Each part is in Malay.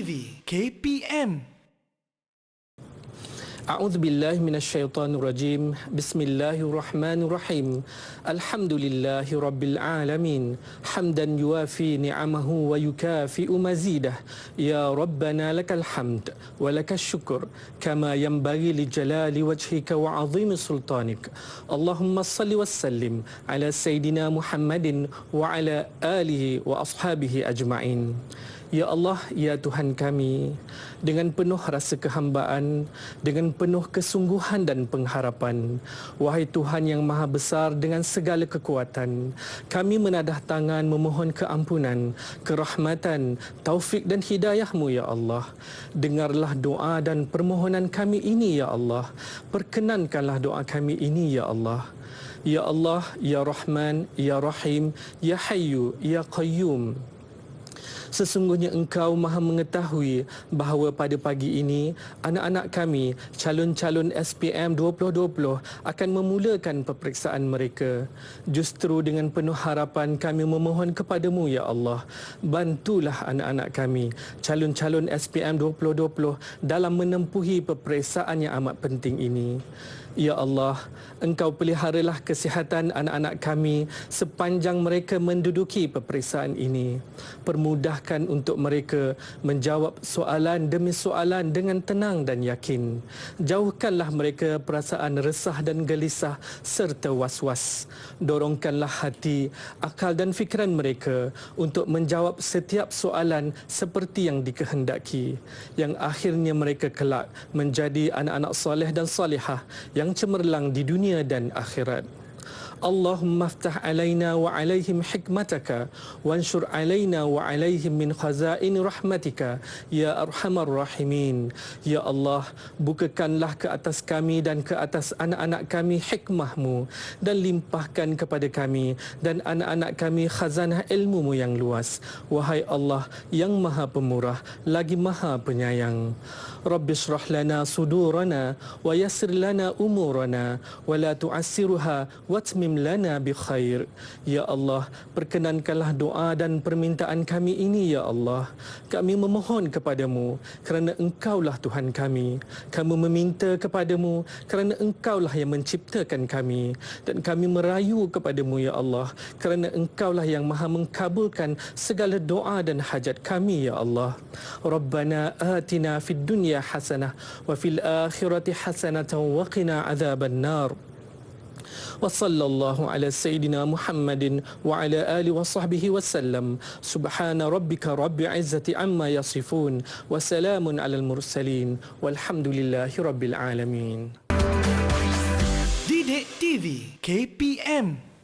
TV KPM. أعوذ بالله من الشيطان الرجيم بسم الله الرحمن الرحيم الحمد لله رب العالمين حمدا يوافي نعمه ويكافئ مزيده يا ربنا لك الحمد ولك الشكر كما ينبغي لجلال وجهك وعظيم سلطانك اللهم صل وسلم على سيدنا محمد وعلى آله وأصحابه أجمعين. Ya Allah, ya Tuhan kami, dengan penuh rasa kehambaan, dengan penuh kesungguhan dan pengharapan, wahai Tuhan yang Maha Besar dengan segala kekuatan, kami menadah tangan memohon keampunan, kerahmatan, taufik dan hidayah-Mu ya Allah. Dengarlah doa dan permohonan kami ini ya Allah. Perkenankanlah doa kami ini ya Allah. Ya Allah, ya Rahman, ya Rahim, ya Hayyu, ya Qayyum. Sesungguhnya Engkau Maha mengetahui bahawa pada pagi ini anak-anak kami, calon-calon SPM 2020 akan memulakan peperiksaan mereka. Justru dengan penuh harapan kami memohon kepadamu ya Allah, bantulah anak-anak kami, calon-calon SPM 2020 dalam menempuhi peperiksaan yang amat penting ini. Ya Allah, Engkau peliharalah kesihatan anak-anak kami sepanjang mereka menduduki peperiksaan ini. Permudahkan untuk mereka menjawab soalan demi soalan dengan tenang dan yakin. Jauhkanlah mereka perasaan resah dan gelisah serta was-was. Dorongkanlah hati, akal dan fikiran mereka untuk menjawab setiap soalan seperti yang dikehendaki. Yang akhirnya mereka kelak menjadi anak-anak soleh dan salihah yang cemerlang di dunia dan akhirat. Allahumma aftah alaina wa alaihim hikmataka wanshur alaina wa alaihim min khazain rahmatika ya arhamar rahimin. Ya Allah, bukakanlah ke atas kami dan ke atas anak-anak kami hikmah-Mu dan limpahkan kepada kami dan anak-anak kami khazanah ilmu-Mu yang luas. Wahai Allah yang Maha Pemurah lagi Maha Penyayang. Rabbi shrah lana sudurana wa yassir lana umurana wa la tu'assiruha watmim lana bi khair. Ya Allah, perkenankanlah doa dan permintaan kami ini ya Allah. Kami memohon kepadamu kerana Engkaulah Tuhan kami. Kami meminta kepadamu kerana Engkaulah yang menciptakan kami, dan kami merayu kepadamu ya Allah kerana Engkaulah yang Maha mengkabulkan segala doa dan hajat kami ya Allah. Rabbana atina fid dunya hasanah wa fil akhirati hasanatan wa qina adzaban nar. Wa sallallahu ala sayyidina Muhammadin wa ala alihi wa sahbihi wasallam. Subhana rabbika rabbil izzati amma yasifun wa salamun alal mursalin walhamdulillahi rabbil alamin. Didik TV KPM.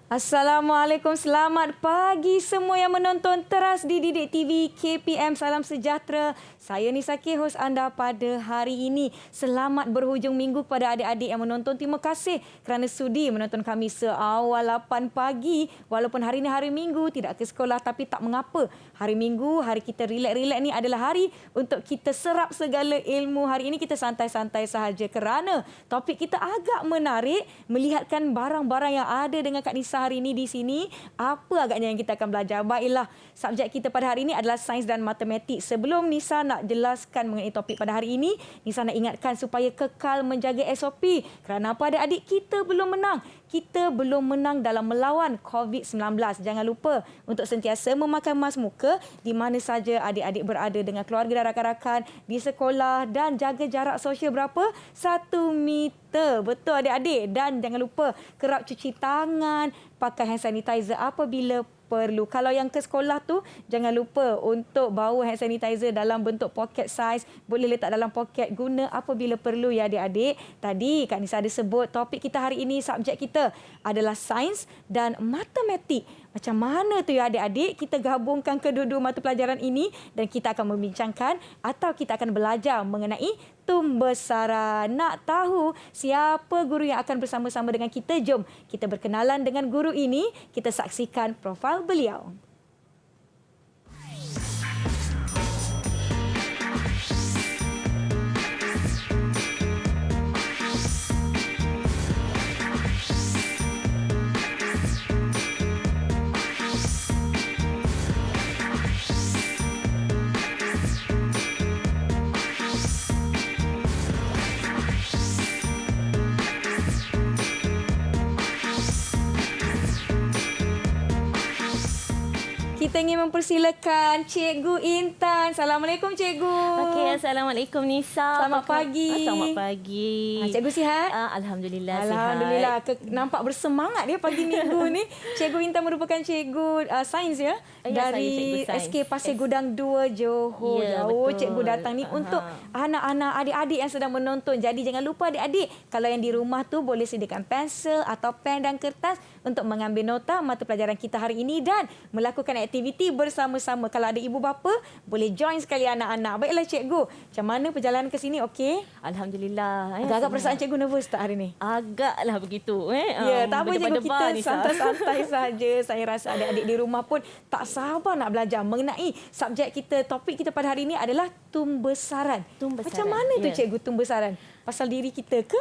Assalamualaikum, selamat pagi semua yang menonton teras di Didik TV KPM. Salam sejahtera. Saya Nisa K, hos anda pada hari ini. Selamat berhujung minggu kepada adik-adik yang menonton. Terima kasih kerana sudi menonton kami seawal 8 pagi. Walaupun hari ini hari Minggu, tidak ke sekolah, tapi tak mengapa. Hari Minggu, hari kita relax-relax ni adalah hari untuk kita serap segala ilmu. Hari ini kita santai-santai sahaja kerana topik kita agak menarik, melihatkan barang-barang yang ada dengan Kak Nisa hari ini di sini. Apa agaknya yang kita akan belajar? Baiklah, subjek kita pada hari ini adalah sains dan matematik. Sebelum Nisa nak jelaskan mengenai topik pada hari ini, Nisa nak ingatkan supaya kekal menjaga SOP. Kerana apa adik-adik? Kita belum menang. Kita belum menang dalam melawan COVID-19. Jangan lupa untuk sentiasa memakai mask muka di mana saja adik-adik berada dengan keluarga dan rakan-rakan, di sekolah, dan jaga jarak sosial berapa? 1 meter. Betul adik-adik. Dan jangan lupa kerap cuci tangan, pakai hand sanitizer apabila perlu. Kalau yang ke sekolah tu, jangan lupa untuk bawa hand sanitizer dalam bentuk pocket size. Boleh letak dalam poket, guna apabila perlu ya adik-adik. Tadi Kak Nisa ada sebut topik kita hari ini, subjek kita adalah sains dan matematik. Macam mana tu ya adik-adik? Kita gabungkan kedua-dua mata pelajaran ini dan kita akan membincangkan atau kita akan belajar mengenai tumbesaran. Nak tahu siapa guru yang akan bersama-sama dengan kita? Jom kita berkenalan dengan guru ini. Kita saksikan profil beliau. Kita ingin mempersilakan Cikgu Intan. Assalamualaikum Cikgu. Okey, Assalamualaikum Nisa. Selamat pagi. Selamat pagi. Cikgu sihat? Alhamdulillah Alhamdulillah. sihat. Nampak bersemangat dia pagi minggu ni. Cikgu Intan merupakan cikgu sains ya? Ya, Dari saya cikgu sains. SK Pasir Gudang 2 Johor. Ya, Jauh betul. cikgu datang ni untuk anak-anak, adik-adik yang sedang menonton. Jadi jangan lupa adik-adik, kalau yang di rumah tu boleh sediakan pensel atau pen dan kertas untuk mengambil nota mata pelajaran kita hari ini dan melakukan aktiviti bersama-sama. Kalau ada ibu bapa, boleh join sekali anak-anak. Baiklah cikgu, macam mana perjalanan ke sini? Okey? Alhamdulillah. Agak-agak perasaan cikgu nervous tak hari ni? Agaklah begitu. Ya, tak apa cikgu, kita Nisa. santai-santai saja. Saya rasa adik-adik di rumah pun tak sabar nak belajar mengenai subjek kita. Topik kita pada hari ini adalah tumbesaran. Tumbesaran, Macam mana tu ya. cikgu tumbesaran? Pasal diri kita ke?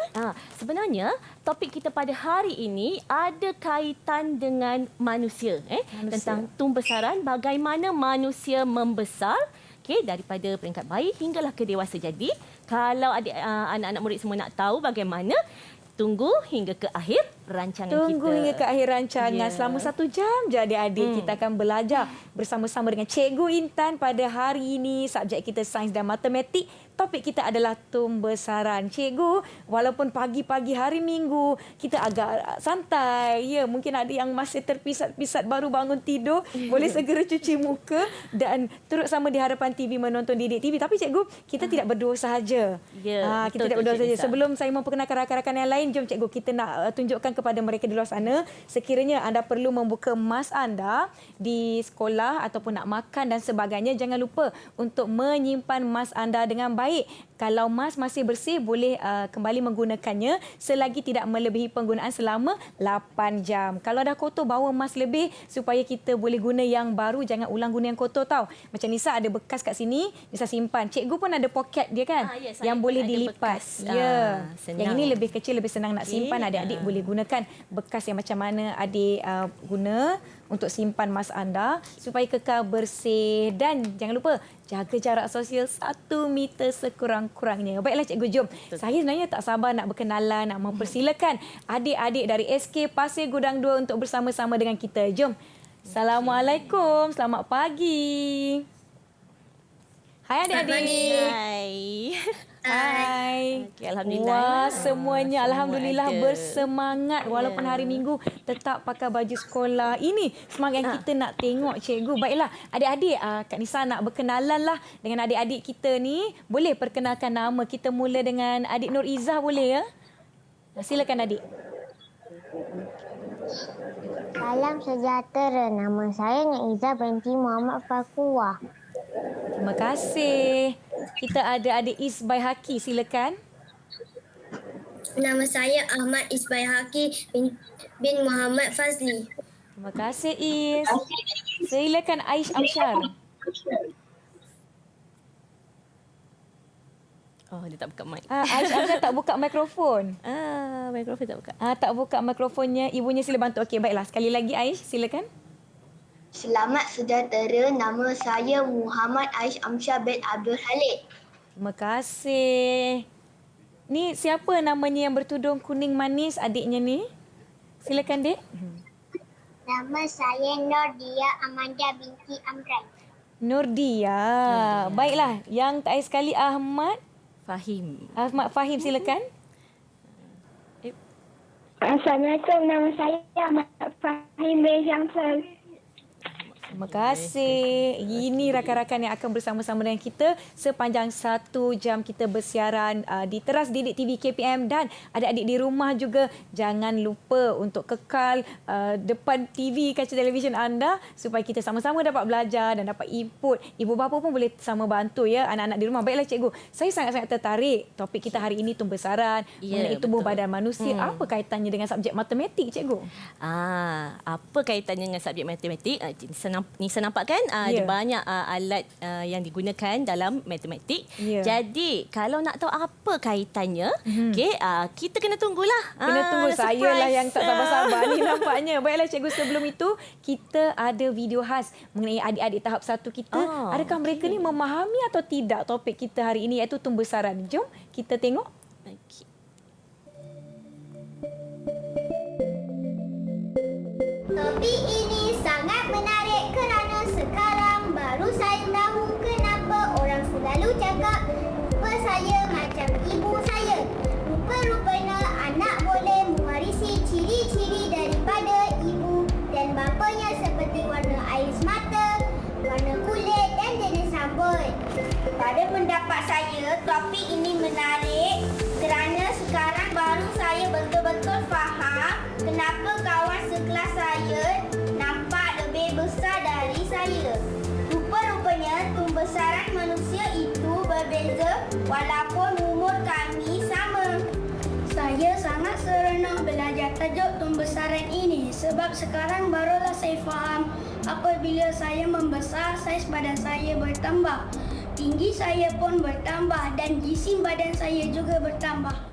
Sebenarnya topik kita pada hari ini ada kaitan dengan manusia, tentang tumbesaran, bagaimana manusia membesar, daripada peringkat bayi hinggalah ke dewasa. Jadi kalau anak-anak murid semua nak tahu bagaimana, tunggu hingga ke akhir rancangan kita. Tunggu hingga ke akhir rancangan. Ya. Selama 1 jam je adik-adik kita akan belajar bersama-sama dengan Cikgu Intan pada hari ini. Subjek kita sains dan matematik. Topik kita adalah tumbesaran. Cikgu, walaupun pagi-pagi hari Minggu, kita agak santai. Ya, mungkin ada yang masih terpisat-pisat baru bangun tidur. Boleh segera cuci muka dan turut sama di hadapan TV menonton Didik TV. Tapi cikgu, kita tidak berdua sahaja. Ya, Kita betul tidak tu, berdua Cik sahaja. Nisa. Sebelum saya memperkenalkan rakan-rakan yang lain, jom cikgu kita nak tunjukkan kepada mereka di luar sana. Sekiranya anda perlu membuka mas anda di sekolah ataupun nak makan dan sebagainya, jangan lupa untuk menyimpan mas anda dengan baik. Kalau mas masih bersih, boleh kembali menggunakannya selagi tidak melebihi penggunaan selama 8 jam. Kalau dah kotor, bawa mas lebih supaya kita boleh guna yang baru. Jangan ulang guna yang kotor tau. Macam Nisa ada bekas kat sini, Nisa simpan. Cikgu pun ada poket dia kan? Ya, saya yang pun boleh ada dilipat. bekas. Ya. Senang. Yang ini lebih kecil, lebih senang nak simpan. Adik-adik boleh gunakan bekas yang macam mana adik guna untuk simpan mas anda supaya kekal bersih. Dan jangan lupa jaga jarak sosial 1 meter sekurang-kurangnya. Baiklah cikgu, jom. Saya sebenarnya tak sabar nak berkenalan, nak mempersilakan adik-adik dari SK Pasir Gudang 2 untuk bersama-sama dengan kita. Jom. Assalamualaikum. Selamat pagi. Hai adik-adik. Hai. Hai. Okey, alhamdulillah. Wah, semuanya Semua alhamdulillah ada. bersemangat walaupun hari Minggu tetap pakai baju sekolah. Ini semangat yang kita nak tengok cikgu. Baiklah, adik-adik, Kak Nisa nak berkenalan lah dengan adik-adik kita ni. Boleh perkenalkan nama. Kita mula dengan adik Nur Izzah, boleh ya? Silakan adik. Salam sejahtera. Nama saya Naiza binti Muhammad Fakuah. Terima kasih. Kita ada adik Isbai Haki, silakan. Nama saya Ahmad Isbai Haki bin Muhammad Fazli. Terima kasih Is. Silakan Aish Amsyar. Oh, dia tak buka mic. Aish Amsyar tak buka mikrofon. Mikrofon tak buka. Tak buka mikrofonnya. Ibunya sila bantu. Okey, baiklah. Sekali lagi Aish, silakan. Selamat sejahtera. Nama saya Muhammad Aish Amsyar bin Abdul Halid. Terima kasih. Ni siapa namanya yang bertudung kuning manis adiknya ni? Silakan, Dek. Nama saya Nordia Amanda binti Amran. Nurdia. Baiklah. Yang terakhir sekali Ahmad Fahim, silakan. Assalamualaikum. Nama saya Ahmad Fahim bin Syamsul. Terima kasih. Ini rakan-rakan yang akan bersama-sama dengan kita sepanjang 1 jam kita bersiaran di Teras Didik TV KPM. Dan adik-adik di rumah juga jangan lupa untuk kekal depan TV, kaca televisyen anda supaya kita sama-sama dapat belajar dan dapat input. Ibu bapa pun boleh sama bantu ya anak-anak di rumah. Baiklah cikgu, saya sangat-sangat tertarik topik kita hari ini tumbesaran, mengenai tubuh badan manusia. Apa kaitannya dengan subjek matematik cikgu? Apa kaitannya dengan subjek matematik? Nisa nampak kan ada banyak alat yang digunakan dalam matematik. Jadi kalau nak tahu apa kaitannya, kita kena tunggulah. Kena tunggu. Saya lah yang tak sabar-sabar ni nampaknya. Baiklah cikgu, sebelum itu kita ada video khas mengenai adik-adik tahap 1 kita. Adakah mereka ni memahami atau tidak topik kita hari ini iaitu tumbesaran? Jom kita tengok. Topik ini sangat menarik kerana Pada pendapat saya, topik ini menarik kerana sekarang baru saya betul-betul faham kenapa kawan sekelas saya nampak lebih besar dari saya. Rupa-rupanya tumbesaran manusia itu berbeza walaupun umur kami sama. Saya sangat seronok belajar tajuk tumbesaran ini sebab sekarang barulah saya faham apabila saya membesar, saiz badan saya bertambah. Tinggi saya pun bertambah dan jisim badan saya juga bertambah.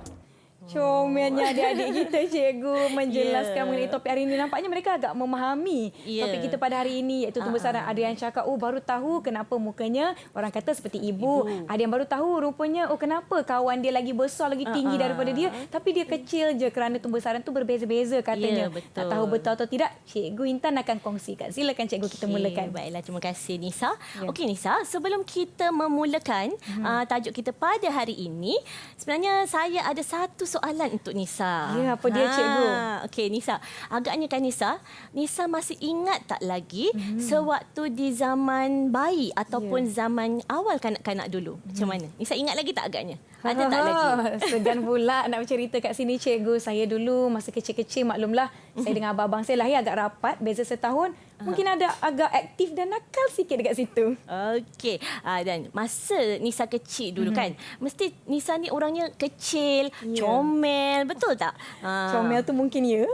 Comelnya adik-adik kita cikgu menjelaskan mengenai topik hari ini. Nampaknya mereka agak memahami topik kita pada hari ini iaitu tumbesaran. Ada yang cakap, oh baru tahu kenapa mukanya orang kata seperti ibu. Ada yang baru tahu rupanya, oh kenapa kawan dia lagi besar, lagi tinggi daripada dia. Tapi dia kecil je kerana tumbesaran tu berbeza-beza katanya. Nak tahu betul atau tidak, Cikgu Intan akan kongsikan. Silakan cikgu kita mulakan. Baiklah, terima kasih Nisa. Okey Nisa, sebelum kita memulakan tajuk kita pada hari ini, sebenarnya saya ada satu soalan untuk Nisa. Ya, apa dia cikgu? Okey Nisa, agaknya kan Nisa masih ingat tak lagi sewaktu di zaman bayi ataupun zaman awal kanak-kanak dulu? Macam mana? Nisa ingat lagi tak agaknya? Ada tak lagi? Segan pula nak bercerita kat sini cikgu. Saya dulu masa kecil-kecil maklumlah, saya dengan abang-abang saya lahir agak rapat, beza setahun. Mungkin ada agak aktif dan nakal sikit dekat situ. Okey. Dan masa Nisa kecil dulu kan, mesti Nisa ni orangnya kecil, comel, betul tak? Comel tu mungkin ya.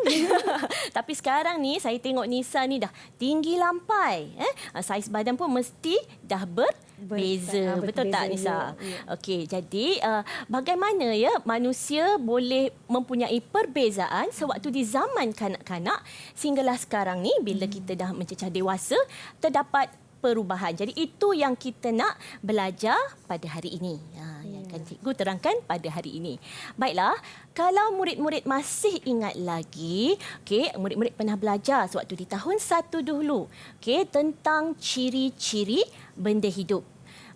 Tapi sekarang ni saya tengok Nisa ni dah tinggi lampai. Saiz badan pun mesti dah berbeza. Betul tak Nisa? Okey, jadi bagaimana ya manusia boleh mempunyai perbezaan sewaktu di zaman kanak-kanak sehinggalah sekarang ni bila kita dah mencecah dewasa terdapat perubahan. Jadi itu yang kita nak belajar pada hari ini. Yang akan cikgu terangkan pada hari ini. Baiklah, kalau murid-murid masih ingat lagi, okey, murid-murid pernah belajar sewaktu di tahun 1 dulu, okey, tentang ciri-ciri benda hidup.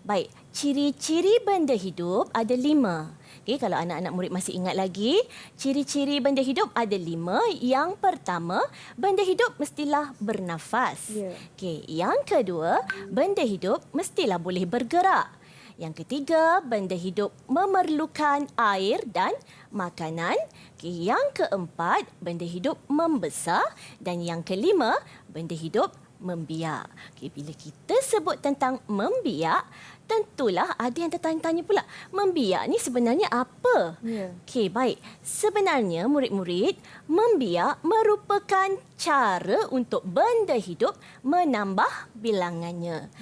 Baik, ciri-ciri benda hidup ada 5. Okay, kalau anak-anak murid masih ingat lagi, ciri-ciri benda hidup ada 5. Yang pertama, benda hidup mestilah bernafas. Okay, yang kedua, benda hidup mestilah boleh bergerak. Yang ketiga, benda hidup memerlukan air dan makanan. Okay, yang keempat, benda hidup membesar. Dan yang kelima, benda hidup membiak. Okay, bila kita sebut tentang membiak, tentulah ada yang tertanya-tanya pula, membiak ni sebenarnya apa? Okey, baik. Sebenarnya murid-murid, membiak merupakan cara untuk benda hidup menambah bilangannya.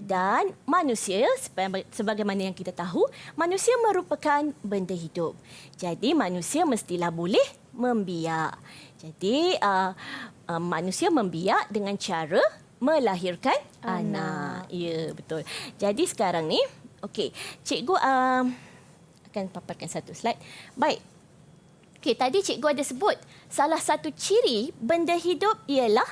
Dan manusia, sebagaimana yang kita tahu, manusia merupakan benda hidup. Jadi manusia mestilah boleh membiak. Jadi manusia membiak dengan cara melahirkan anak. Ya, betul. Jadi sekarang ni, okey, cikgu akan paparkan satu slide. Baik. Okey, tadi cikgu ada sebut salah satu ciri benda hidup ialah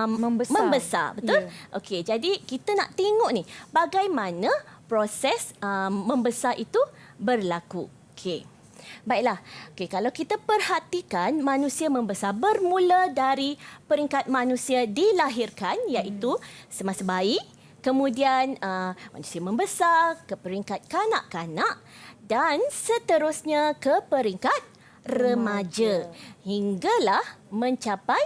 membesar, betul? Okey, jadi kita nak tengok ni bagaimana proses membesar itu berlaku. Okey. Baiklah, okay, kalau kita perhatikan manusia membesar bermula dari peringkat manusia dilahirkan iaitu semasa bayi, kemudian manusia membesar ke peringkat kanak-kanak dan seterusnya ke peringkat remaja hinggalah mencapai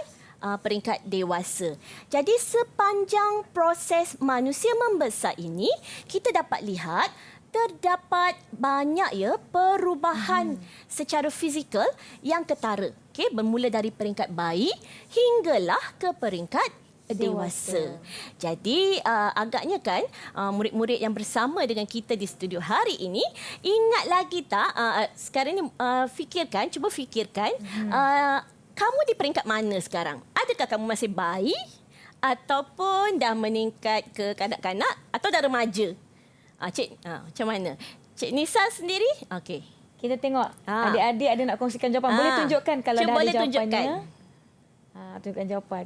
peringkat dewasa. Jadi sepanjang proses manusia membesar ini kita dapat lihat terdapat banyak perubahan secara fizikal yang ketara. Okey, bermula dari peringkat bayi hinggalah ke peringkat dewasa. Jadi agaknya kan murid-murid yang bersama dengan kita di studio hari ini ingat lagi tak sekarang ni cuba fikirkan kamu di peringkat mana sekarang? Adakah kamu masih bayi ataupun dah meningkat ke kanak-kanak atau dah remaja? Cik, macam mana? Cik Nisa sendiri? Okey. Kita tengok adik-adik ada nak kongsikan jawapan. Boleh tunjukkan kalau dah ada jawapannya. Tunjukkan. Tunjukkan jawapan.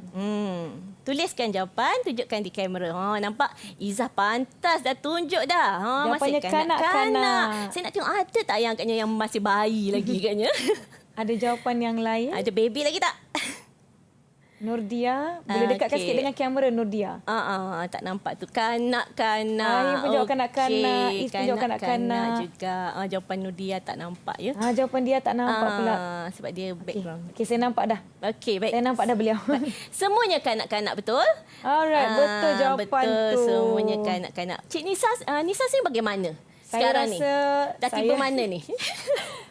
Tuliskan jawapan, tunjukkan di kamera. Nampak Izzah pantas dah tunjuk dah. Jawapannya masih kanak-kanak. Saya nak tengok ada tak yang agaknya yang masih bayi lagi katnya. Ada jawapan yang lain? Ada baby lagi tak? Nurdia, boleh dekatkan sikit dengan kamera Nurdia. Tak nampak tu. Kanak-kanak. Ayu pun jawab kanak-kanak. Is pun jawab kanak-kanak juga. Jawapan Nurdia tak nampak ya. Jawapan dia tak nampak pula. Sebab dia background. Okey, saya nampak dah. Okey, baik. Saya nampak dah beliau. Semuanya kanak-kanak, betul? Alright, betul jawapan betul, tu. semuanya kanak-kanak. Cik Nisa, Nisa ni bagaimana Saya sekarang ni? rasa Dah tiba mana ni?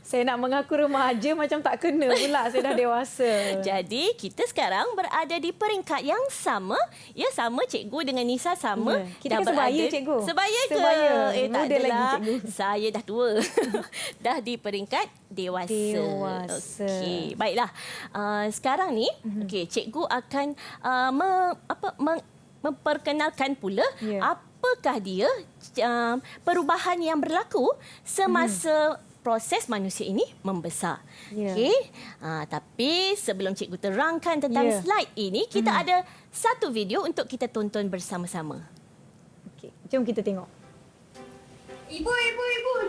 Saya nak mengaku remaja macam tak kena pula. Saya dah dewasa. Jadi, kita sekarang berada di peringkat yang sama. Ya, sama cikgu dengan Nisa sama. Ya. Kita kan sebaya, cikgu. Sebaya ke? Sebaya. Tak Muda adalah. lagi, cikgu. Saya dah tua. Dah di peringkat dewasa. Dewasa. Okey, baiklah. Sekarang ni, okey, cikgu akan memperkenalkan pula apakah dia perubahan yang berlaku semasa proses manusia ini membesar. Okey. Tapi sebelum cikgu terangkan tentang slide ini, kita ada satu video untuk kita tonton bersama-sama. Okey, jom kita tengok. Ibu,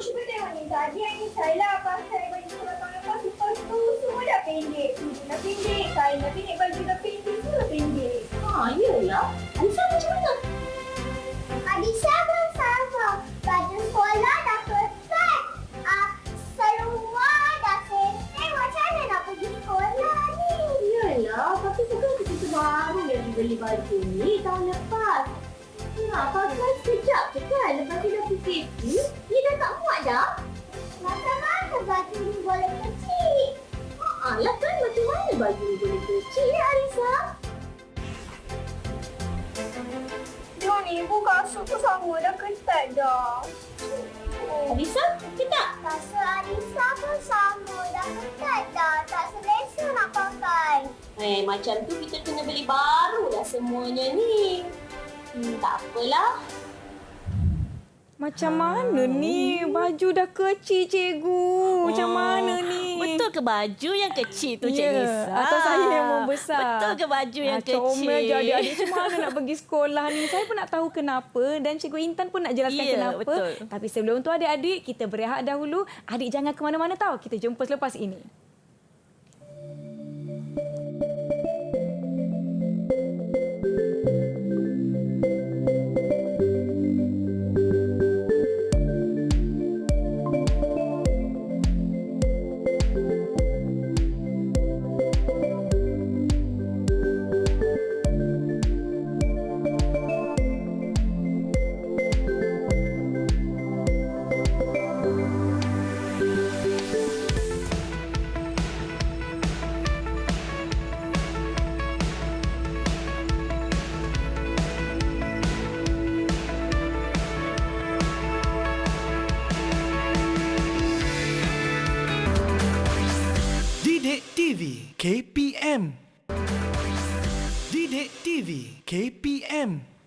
cuba tengok ni. Tadi yang ni saya lah pakai baju sekolah tahun lepas. Lepas tu semua dah pendek. Baju dah pendek, kain dah pendek, baju dah pendek, semua dah pendek. Iyalah. Anissa macam mana? Adisha pun sama. Baju sekolah dah ketat. Seluar dah seteng. Macam mana nak pergi sekolah ni? Yalah, tapi bukan kita baru yang dibeli baju ni tahun lepas. Nak pakai sekejap je kan? Lepas tu dah PKP, ni dah tak muat dah. Macam mana baju ni boleh kecil? Lah kan, macam mana baju ni boleh kecil, Arisa? Tengok ni, ibu kasut tu sama dah ketat dah. Arisa, kita? Kasut Arisa pun sama dah ketat dah. Tak selesa nak pakai. Macam tu kita kena beli baru dah semuanya ni. Tak apalah. Macam mana ni? Baju dah kecil, cikgu. Macam mana ni? Betul ke baju yang kecil tu, Cik Nisa? Atau saya yang membesar? Betul ke baju yang kecil? Comel je adik-adik. Macam mana nak pergi sekolah ni? Saya pun nak tahu kenapa. Dan Cikgu Intan pun nak jelaskan kenapa. Betul. Tapi sebelum tu adik-adik, kita berehat dahulu. Adik jangan ke mana-mana tahu. Kita jumpa selepas ini. Didik TV KPM. Didik TV KPM.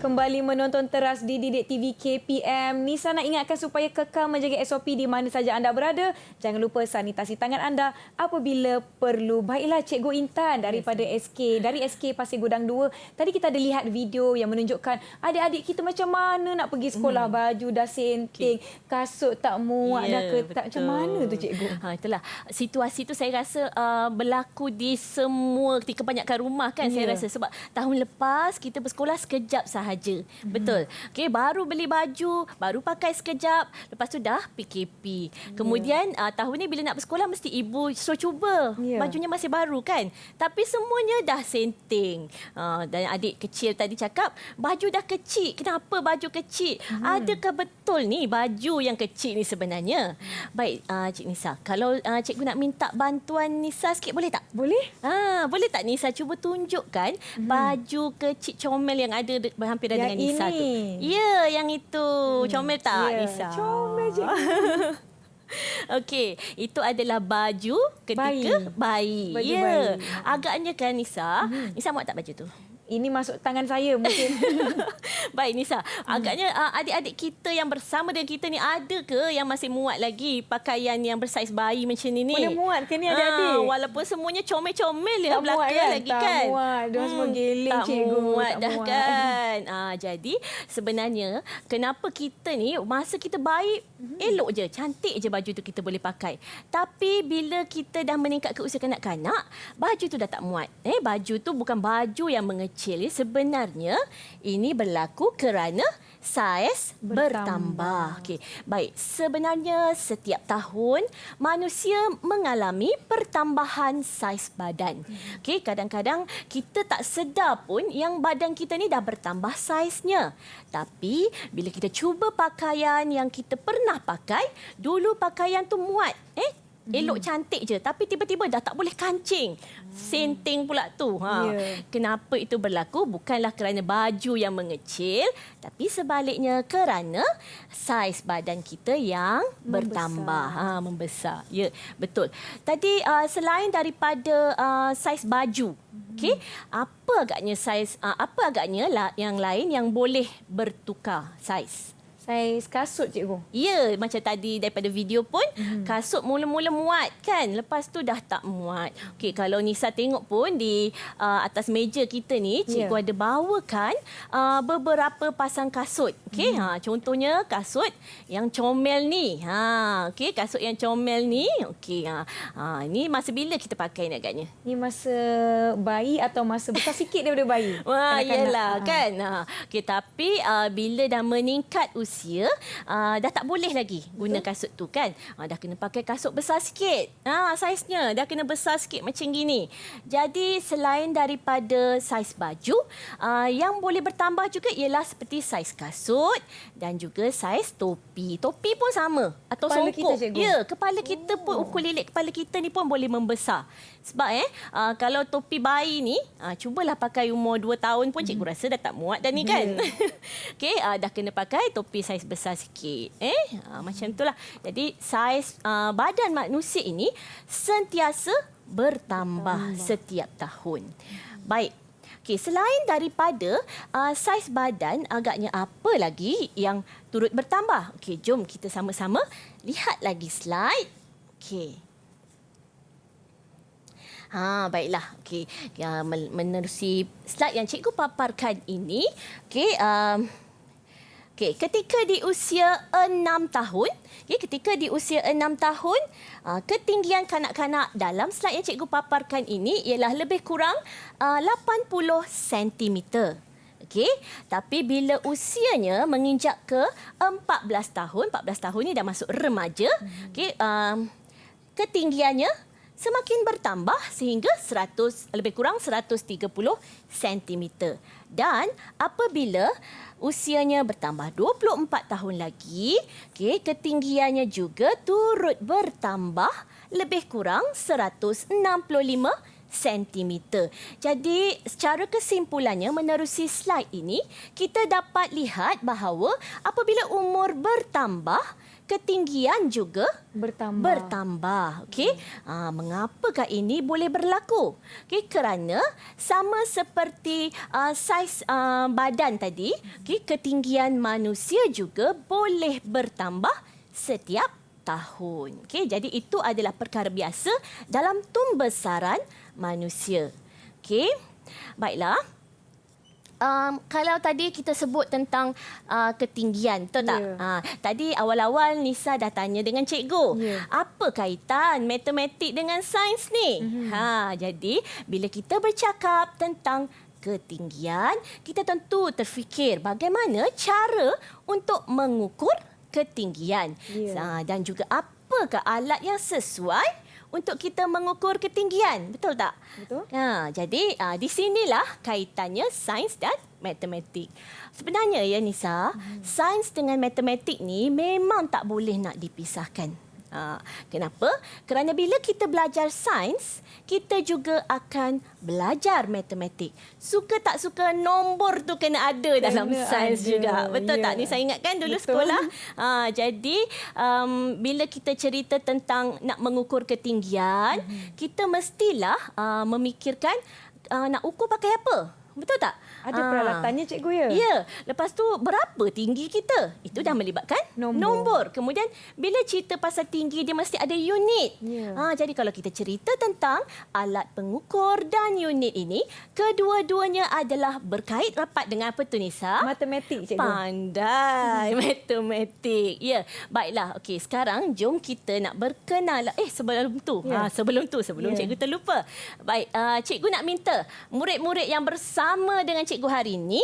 Kembali menonton teras di Didik TV KPM. Nisa nak ingatkan supaya kekal menjaga SOP di mana saja anda berada. Jangan lupa sanitasi tangan anda apabila perlu. Baiklah Cikgu Intan daripada dari SK Pasir Gudang 2. Tadi kita ada lihat video yang menunjukkan adik-adik kita macam mana nak pergi sekolah. Baju dah senting, kasut tak muat, dah ketat. Macam mana tu Cikgu? Itulah. Situasi tu saya rasa berlaku di semua, di kebanyakan rumah kan saya rasa. Sebab tahun lepas kita bersekolah sekejap sahaja. Betul. Okey, baru beli baju, baru pakai sekejap, lepas tu dah PKP. Kemudian tahun ni bila nak bersekolah mesti ibu suruh cuba. Bajunya masih baru kan. Tapi semuanya dah senting. Dan adik kecil tadi cakap, baju dah kecil. Kenapa baju kecil? Adakah betul ni baju yang kecil ni sebenarnya? Baik, Cik Nisa, kalau cikgu nak minta bantuan Nisa sikit boleh tak? Boleh. Boleh tak Nisa cuba tunjukkan baju kecil comel yang ada hampir Yang dengan Nisa ini. tu. Ya, yang itu. Comel tak Nisa? Comel je. Okey, itu adalah baju ketika bayi. Baju Ya. bayi. Agaknya kan Nisa, Nisa muat tak baju tu? ini masuk tangan saya mungkin. Baik Nisa, agaknya adik-adik kita yang bersama dengan kita ni ada ke yang masih muat lagi pakaian yang bersaiz bayi macam ni? Boleh muat ke ni adik-adik? Walaupun semuanya comel-comel di Tak belakang muat kan? lagi Tak kan? muat. Diorang semua geleng, tak cikgu. muat Tak dah muat. kan? Jadi sebenarnya kenapa kita ni masa kita bayi elok je, cantik je baju tu kita boleh pakai. Tapi bila kita dah meningkat ke usia kanak-kanak, baju tu dah tak muat. Baju tu bukan baju yang mengecil. Sebenarnya ini berlaku kerana saiz bertambah. Okey, baik. Sebenarnya setiap tahun manusia mengalami pertambahan saiz badan. Okey, kadang-kadang kita tak sedar pun yang badan kita ni dah bertambah saiznya. Tapi bila kita cuba pakaian yang kita pernah pakai, dulu pakaian tu muat, elok cantik je, tapi tiba-tiba dah tak boleh kancing. Senting pula tu. Kenapa itu berlaku? Bukanlah kerana baju yang mengecil, tapi sebaliknya kerana saiz badan kita yang bertambah, membesar. Ya, betul. Tadi selain daripada saiz baju, okey, apa agaknya yang lain yang boleh bertukar saiz? Saiz kasut cikgu. Ya, macam tadi daripada video pun, kasut mula-mula muat kan? Lepas tu dah tak muat. Okey, kalau Nisa tengok pun di atas meja kita ni, cikgu ada bawakan beberapa pasang kasut. Okey, contohnya kasut yang comel ni. Okey, kasut yang comel ni. Okey, ni masa bila kita pakai ni agaknya? Ni masa bayi atau masa besar sikit daripada bayi? Wah, Kanak-kanak. iyalah kan. Okey, tapi bila dah meningkat usia, dah tak boleh lagi guna kasut tu kan. Dah kena pakai kasut besar sikit. Saiznya dah kena besar sikit macam gini. Jadi selain daripada saiz baju, yang boleh bertambah juga ialah seperti saiz kasut dan juga saiz topi. Topi pun sama atau Kepala songkok. kita, cikgu? Ya, kepala kita pun, ukur lilik kepala kita ni pun boleh membesar. Sebab kalau topi bayi ni, cubalah pakai umur 2 tahun pun cikgu rasa dah tak muat dah ni kan. Okey, dah kena pakai topi saiz besar sikit. Macam itulah. Jadi saiz badan manusia ini sentiasa bertambah setiap tahun. Baik. Okey, selain daripada saiz badan, agaknya apa lagi yang turut bertambah? Okey, jom kita sama-sama lihat lagi slide. Okey. Baiklah. Okey, menerusi slide yang cikgu paparkan ini. Okey, ketika di usia 6 tahun, ketinggian kanak-kanak dalam slide yang cikgu paparkan ini ialah lebih kurang 80 cm. Okey, tapi bila usianya menginjak ke 14 tahun ni dah masuk remaja, okey, ketinggiannya semakin bertambah sehingga lebih kurang 130 cm. Dan apabila usianya bertambah 24 tahun lagi, ketinggiannya juga turut bertambah lebih kurang 165 cm. Jadi secara kesimpulannya menerusi slide ini, kita dapat lihat bahawa apabila umur bertambah, ketinggian juga bertambah. Okey. Mengapakah ini boleh berlaku? Okey, kerana sama seperti saiz badan tadi, ketinggian manusia juga boleh bertambah setiap tahun. Okey, jadi itu adalah perkara biasa dalam tumbesaran manusia. Okey. Baiklah. Kalau tadi kita sebut tentang ketinggian, betul tak? Tadi awal-awal Nisa dah tanya dengan cikgu, apa kaitan matematik dengan sains ni? Jadi bila kita bercakap tentang ketinggian, kita tentu terfikir bagaimana cara untuk mengukur ketinggian. Dan juga apakah alat yang sesuai untuk kita mengukur ketinggian. Betul tak? Betul. Jadi di sinilah kaitannya sains dan matematik. Sebenarnya ya Nisa, sains dengan matematik ni memang tak boleh nak dipisahkan. Kenapa? Kerana bila kita belajar sains, kita juga akan belajar matematik. Suka tak suka, nombor tu kena ada dalam sains juga. Betul tak? Ni saya ingatkan dulu sekolah. Jadi bila kita cerita tentang nak mengukur ketinggian, kita mestilah memikirkan nak ukur pakai apa? Betul tak? Ada peralatannya cikgu ya? Ya. Lepas tu berapa tinggi kita? Itu dah melibatkan nombor. Kemudian bila cerita pasal tinggi dia mesti ada unit. Ya. Jadi kalau kita cerita tentang alat pengukur dan unit ini, kedua-duanya adalah berkait rapat dengan apa tu Nisa? Matematik cikgu. Pandai matematik. Ya. Baiklah. Okey, sekarang jom kita nak berkenalan. Sebelum tu. Ya. Sebelum cikgu terlupa. Baik, cikgu nak minta murid-murid yang bersama dengan cikgu hari ini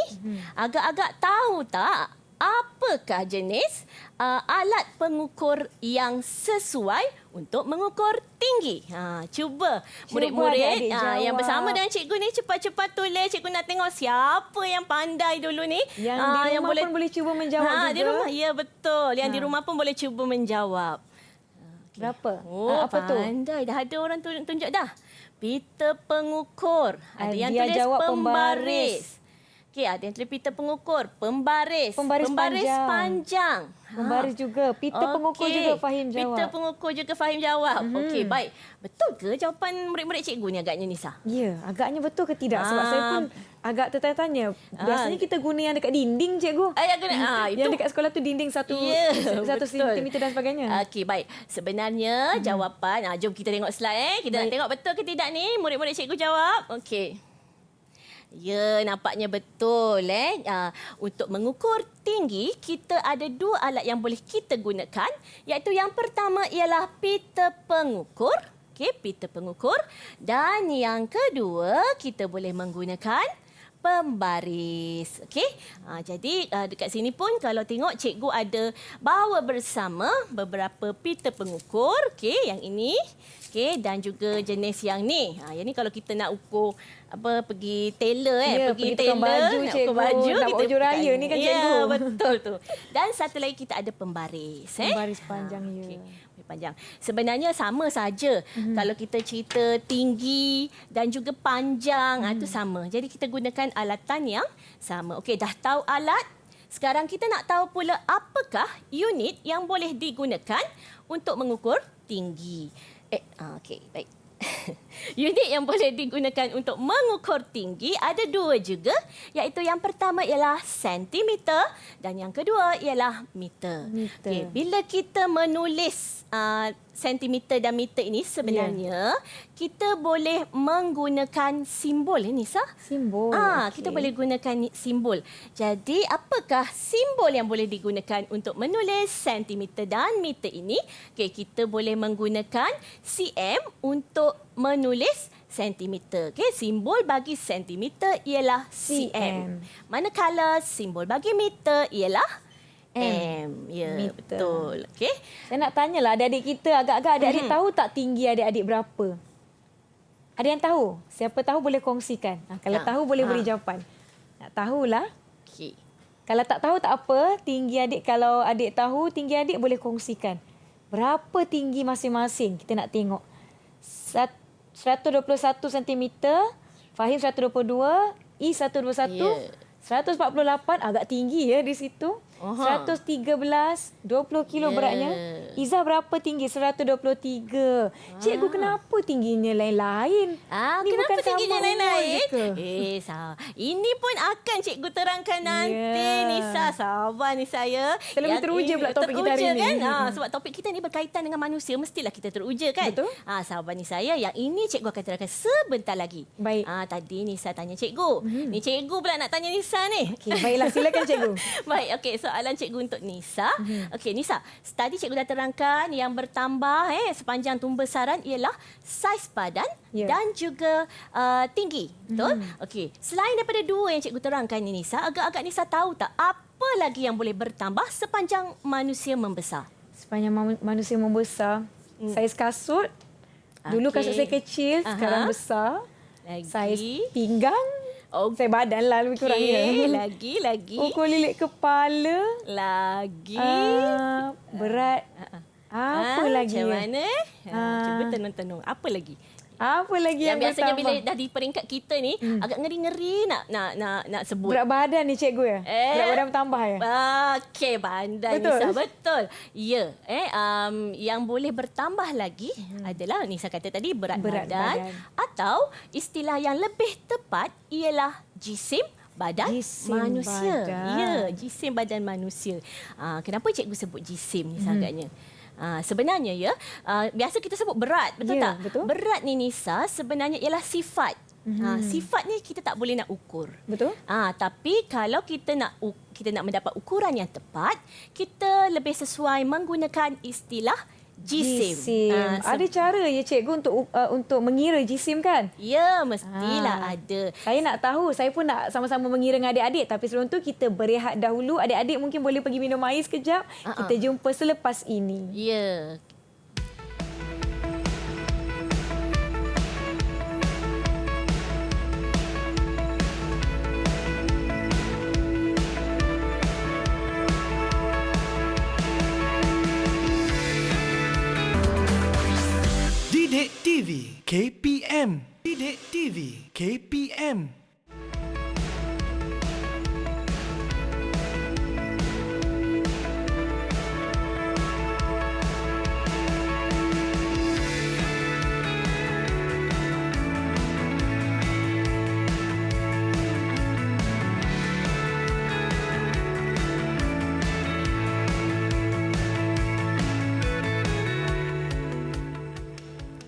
agak-agak tahu tak apakah jenis alat pengukur yang sesuai untuk mengukur tinggi. Cuba murid-murid yang bersama dengan cikgu ni cepat-cepat tulis. Cikgu nak tengok siapa yang pandai dulu ni. Yang di rumah pun boleh cuba menjawab juga. Di rumah, ya betul. Yang di rumah pun boleh cuba menjawab. Berapa? Apa tu? Pandai. Dah ada orang tunjuk dah. Pita pengukur. Ada yang dia tulis jawab pembaris. Okey, ada yang tulis pita pengukur. Pembaris. Pembaris panjang. Pembaris juga. Pita pengukur juga Fahim jawab. Pita pengukur juga Fahim jawab. Okey, baik. Betul ke jawapan murid-murid cikgu ni agaknya Nisa? Ya, agaknya betul ke tidak? Sebab saya pun agak tertanya-tanya. Biasanya kita guna yang dekat dinding cikgu. Yang dekat sekolah tu dinding satu sentimeter dan sebagainya. Okey, baik. Sebenarnya jawapan, jom kita tengok slide. Kita nak tengok betul ke tidak ni murid-murid cikgu jawab. Okey. Ya, nampaknya betul. Untuk mengukur tinggi, kita ada dua alat yang boleh kita gunakan. Iaitu yang pertama ialah pita pengukur. Okey, pita pengukur. Dan yang kedua, kita boleh menggunakan pembaris. Okey. Jadi dekat sini pun kalau tengok cikgu ada bawa bersama beberapa pita pengukur. Okey, yang ini. Okey, dan juga jenis yang ni. Yang ni kalau kita nak ukur pergi tailor pergi tailor baju, nak cikgu, ukur baju nak kita baju raya ni kan cikgu. Ya, betul tu. Dan satu lagi kita ada pembaris. Pembaris panjang okay. Panjang. Sebenarnya sama saja. Kalau kita cerita tinggi dan juga panjang, itu sama. Jadi kita gunakan alatan yang sama. Okey, dah tahu alat. Sekarang kita nak tahu pula apakah unit yang boleh digunakan untuk mengukur tinggi. Okey, baik. Unit yang boleh digunakan untuk mengukur tinggi ada dua juga, iaitu yang pertama ialah sentimeter dan yang kedua ialah meter. Okay, bila kita menulis sentimeter dan meter ini sebenarnya kita boleh menggunakan simbol Nisa. Simbol. Kita boleh gunakan simbol. Jadi apakah simbol yang boleh digunakan untuk menulis sentimeter dan meter ini? Okay, kita boleh menggunakan cm untuk menulis sentimeter. Okay, simbol bagi sentimeter ialah cm. Manakala simbol bagi meter ialah M. Ya, meter. Betul. Okey. Saya nak tanyalah adik-adik kita, agak-agak adik-adik tahu tak tinggi adik-adik berapa? Ada yang tahu? Siapa tahu boleh kongsikan. Kalau tahu boleh beri jawapan. Nak tahulah. Okey. Kalau tak tahu tak apa, tinggi adik, kalau adik tahu tinggi adik boleh kongsikan. Berapa tinggi masing-masing? Kita nak tengok. 121 cm, Fahim 122, I 121, 148 agak tinggi ya di situ. 113, 20 kilo beratnya. Izzah berapa tinggi? 123. Cikgu, kenapa tingginya lain-lain? Ni kenapa tingginya lain-lain? Ini pun akan cikgu terangkan nanti. Nisa, sabar ni saya. Terlalu teruja pula topik kita hari ini. Kan? Sebab topik kita ni berkaitan dengan manusia. Mestilah kita teruja kan? Betul. Sabar ni saya. Yang ini cikgu akan terangkan sebentar lagi. Baik. Tadi Nisa tanya cikgu. Ni cikgu pula nak tanya Nisa ni. Okay, baiklah, silakan cikgu. Baik, okey. Soalan cikgu untuk Nisa. Okey, Nisa. Tadi cikgu dah terangkan yang bertambah sepanjang tumbesaran ialah saiz badan dan juga tinggi. Betul? Okey. Selain daripada dua yang cikgu terangkan ni Nisa, agak-agak Nisa tahu tak apa lagi yang boleh bertambah sepanjang manusia membesar? Sepanjang manusia membesar, saiz kasut. Dulu kasut saya kecil, sekarang besar. Saiz pinggang. Saya badan lah lebih kurangnya. Lagi. Ukur lilit kepala. Lagi. Berat. Apa lagi? Macam mana? Cuba tenung-tenung. Apa lagi? Apa lagi yang biasanya bertambah? bila dah di peringkat kita ni agak ngeri-ngeri nak sebut. Berat badan ni cikgu ya? Berat badan bertambah ya? Okey, pandai Betul? Nisa. Betul. Ya, yang boleh bertambah lagi adalah Nisa kata tadi berat badan atau istilah yang lebih tepat ialah jisim badan Jisim manusia. badan. Ya, jisim badan manusia. Kenapa cikgu sebut jisim ni agaknya? Sebenarnya biasa kita sebut berat, betul Ya, tak? betul. Berat ni Nisa sebenarnya ialah sifat. Sifat ni kita tak boleh nak ukur. Betul? Tapi kalau kita nak mendapat ukuran yang tepat, kita lebih sesuai menggunakan istilah jisim. Ada cara ya cikgu untuk mengira jisim kan? Ya, mestilah ada. Saya nak tahu, saya pun nak sama-sama mengira dengan adik-adik. Tapi sebelum tu kita berehat dahulu. Adik-adik mungkin boleh pergi minum air sekejap. Kita jumpa selepas ini. Ya. Didik TV KPM. Didik TV KPM.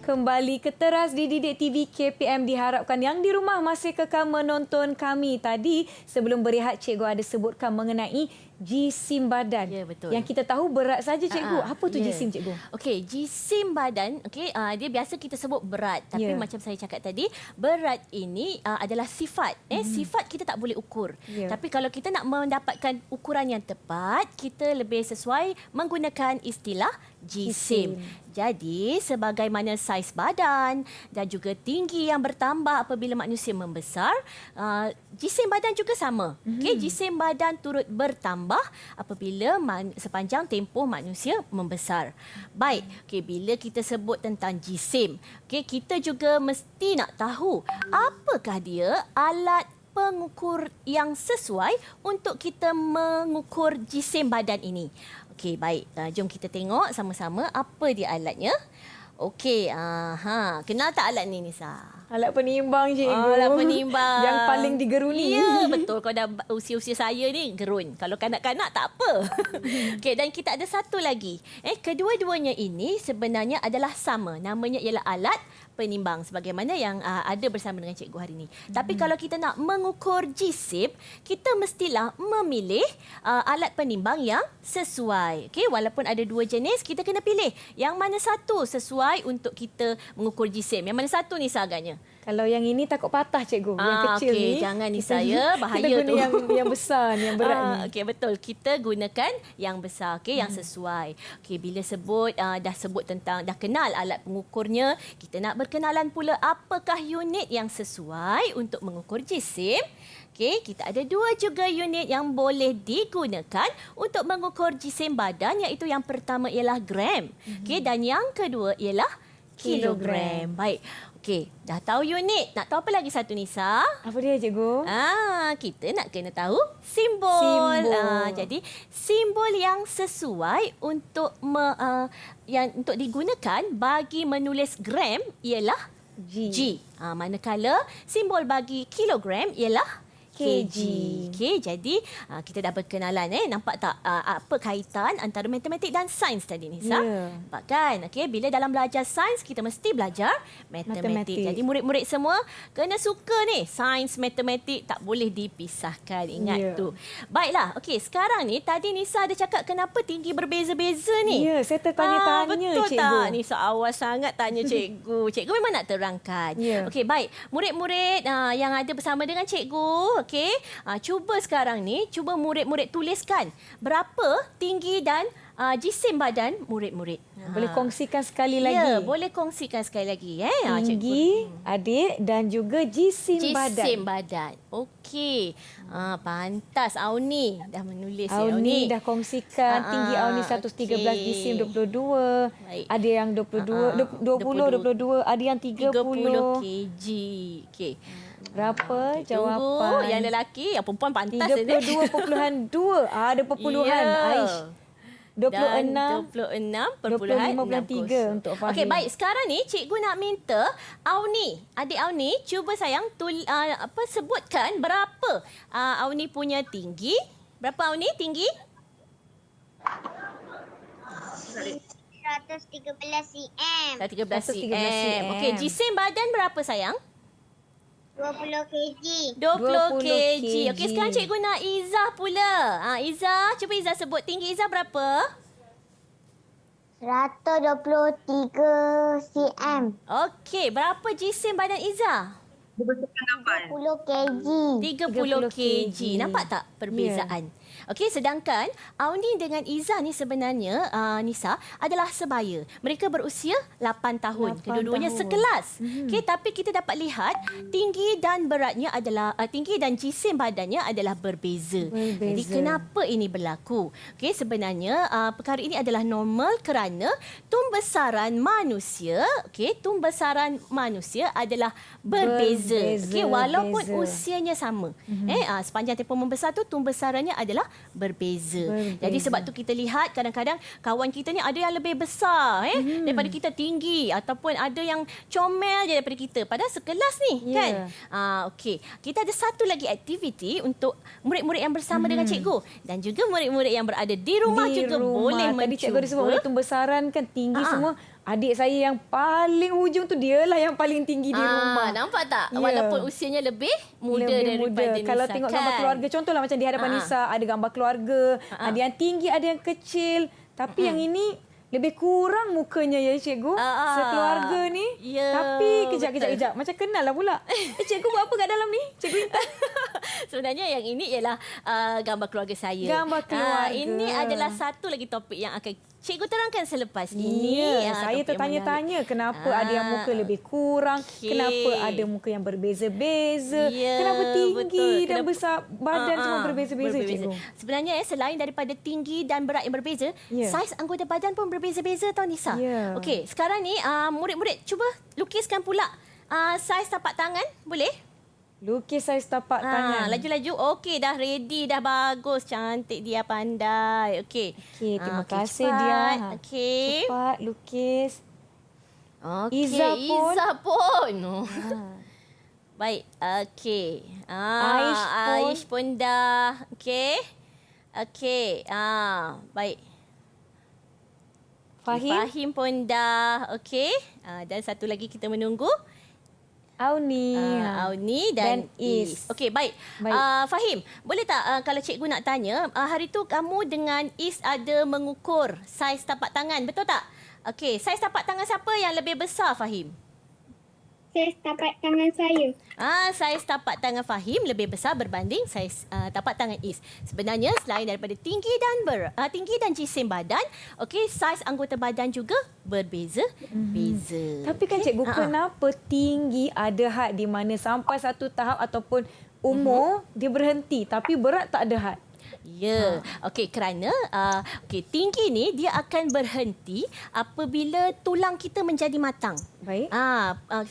Kembali ke teras di Didik TV KPM, diharapkan yang di rumah masih kekal menonton kami. Tadi sebelum berehat cikgu ada sebutkan mengenai jisim badan. Ya, betul. Yang kita tahu berat saja cikgu. Apa tu jisim cikgu? Okey, jisim badan, dia biasa kita sebut berat. Tapi macam saya cakap tadi, berat ini adalah sifat. Sifat kita tak boleh ukur. Tapi kalau kita nak mendapatkan ukuran yang tepat, kita lebih sesuai menggunakan istilah jisim. Jadi, sebagaimana saiz badan dan juga tinggi yang bertambah apabila manusia membesar, jisim badan juga sama. Jisim badan turut bertambah apabila sepanjang tempoh manusia membesar. Baik, bila kita sebut tentang jisim, kita juga mesti nak tahu apakah dia alat pengukur yang sesuai untuk kita mengukur jisim badan ini. Okey, baik. Jom kita tengok sama-sama apa dia alatnya. Okey, kenal tak alat ni Nisa? Alat penimbang cikgu. Alat penimbang. Yang paling digeruni. Ya, betul. Kalau dah usia-usia saya ni, gerun. Kalau kanak-kanak tak apa. Okey, dan kita ada satu lagi. Kedua-duanya ini sebenarnya adalah sama. Namanya ialah alat penimbang sebagaimana yang ada bersama dengan cikgu hari ini. Tapi kalau kita nak mengukur jisim, kita mestilah memilih alat penimbang yang sesuai. Okey, walaupun ada dua jenis, kita kena pilih yang mana satu sesuai untuk kita mengukur jisim. Yang mana satu ni agaknya? Kalau yang ini takut patah cikgu. Yang kecil okey, ni. jangan ni saya, bahaya kita guna tu. yang besar ni, yang berat ni. Okey, betul. Kita gunakan yang besar, yang sesuai. Okey, bila dah sebut tentang, dah kenal alat pengukurnya, kita nak berkenalan pula apakah unit yang sesuai untuk mengukur jisim. Okey, kita ada dua juga unit yang boleh digunakan untuk mengukur jisim badan, iaitu yang pertama ialah gram. Okey, dan yang kedua ialah kilogram. Baik. Okey, dah tahu unit. Nak tahu apa lagi satu Nisa? Apa dia cikgu? Kita nak kena tahu simbol. Jadi simbol yang sesuai untuk untuk digunakan bagi menulis gram ialah G. Manakala simbol bagi kilogram ialah kg. Okey, jadi kita dah berkenalan. Nampak tak apa kaitan antara matematik dan sains tadi Nisa? Nampak kan? Okey, bila dalam belajar sains kita mesti belajar matematik. Jadi murid-murid semua kena suka ni sains, matematik, tak boleh dipisahkan. Ingat tu. Baiklah. Okey, sekarang ni tadi Nisa ada cakap kenapa tinggi berbeza-beza ni? Ya, saya tertanya-tanya betul cikgu. Tak? Nisa awal sangat tanya cikgu. Cikgu memang nak terangkan. Okey, baik. Murid-murid yang ada bersama dengan cikgu, okey, cuba sekarang ni, cuba murid-murid tuliskan berapa tinggi dan jisim badan murid-murid. Boleh kongsikan sekali Ya, lagi. boleh kongsikan sekali lagi. Tinggi adik dan juga jisim badan. Jisim badan. Okey. Pantas Auni dah menulis. Auni dah kongsikan tinggi Auni 113, okey. jisim 22. Baik. Ada yang 22, ada yang 30. 30 kg. Okey. Berapa Tunggu. jawapan? Yang lelaki, yang perempuan pantas. ini. 32.2. Ada perpuluhan. Aish. 26. 26.6 untuk Fahim. Okey, baik. Sekarang ni cikgu nak minta Auni, adik Auni, cuba sayang sebutkan berapa Auni punya tinggi. Berapa Auni tinggi? 113 cm. 13 cm. cm. Okey, jisim badan berapa sayang? 20 kg. 20 kg. kg. Okey, sekarang cikgu nak Izzah pula. Izzah, cuba Izzah sebut tinggi Izzah berapa? 123 cm. Okey, berapa jisim badan Izzah? 30 kg. 30 kg. Nampak tak perbezaan? Okey, sedangkan Auni dengan Izzah ni sebenarnya Nisa adalah sebaya. Mereka berusia 8 tahun. 8 Kedua-duanya tahun. sekelas. Okey, tapi kita dapat lihat tinggi dan beratnya adalah tinggi dan jisim badannya adalah berbeza. Jadi kenapa ini berlaku? Okey, sebenarnya perkara ini adalah normal kerana tumbesaran manusia, tumbesaran manusia adalah berbeza. Okey, walaupun usianya sama. Sepanjang tempoh membesar tu tumbesarannya adalah berbeza. Jadi sebab tu kita lihat kadang-kadang kawan kita ni ada yang lebih besar daripada kita, tinggi, ataupun ada yang comel je daripada kita. Padahal sekelas ni kan. Okey, kita ada satu lagi aktiviti untuk murid-murid yang bersama dengan cikgu dan juga murid-murid yang berada di rumah juga boleh mencuba. Tadi cikgu ada sebut oleh tumbesaran kan tinggi semua. Adik saya yang paling hujung tu dialah yang paling tinggi di rumah. Nampak tak? Ya. Walaupun usianya lebih muda daripada Nisa. Kalau tengok gambar keluarga, contohlah macam di hadapan Nisa, ada gambar keluarga, ada yang tinggi, ada yang kecil. Tapi yang ini lebih kurang mukanya ya cikgu. Sekeluarga ni. Ya, Tapi kejap. Macam kenal lah pula. Cikgu buat apa kat dalam ni? Cikgu Intan. Sebenarnya yang ini ialah gambar keluarga saya. Gambar keluarga. Ini adalah satu lagi topik yang akan cikgu terangkan selepas ini. Saya tertanya-tanya kenapa ada yang muka lebih kurang, kenapa ada muka yang berbeza-beza, kenapa tinggi dan besar badan semua berbeza-beza cikgu. Sebenarnya selain daripada tinggi dan berat yang berbeza, saiz anggota badan pun berbeza-beza tau Nisa. Okey, sekarang ni murid-murid cuba lukiskan pula saiz tapak tangan, boleh? Lukis saiz tapak tangan. Laju-laju. Okey, dah ready, dah bagus. Cantik dia, pandai. Okey. Terima kasih dia. Okey. Cepat lukis. Okey, Izzah pun. Baik, okey. Aish pun dah. Okey. Okey. Baik. Fahim pun dah. Okey. Dan satu lagi kita menunggu. Auni. Auni dan Is. Okey, baik. Fahim, boleh tak kalau cikgu nak tanya, hari tu kamu dengan Is ada mengukur saiz tapak tangan, betul tak? Okey, saiz tapak tangan siapa yang lebih besar, Fahim? Saiz tapak tangan saya. Saiz tapak tangan Fahim lebih besar berbanding saiz tapak tangan Is. Sebenarnya selain daripada tinggi dan jisim badan, okey, saiz anggota badan juga berbeza-beza. Tapi kan cikgu, kenapa tinggi ada had di mana sampai satu tahap ataupun umur dia berhenti tapi berat tak ada had? Ya, okey, kerana tinggi ni dia akan berhenti apabila tulang kita menjadi matang. Baik.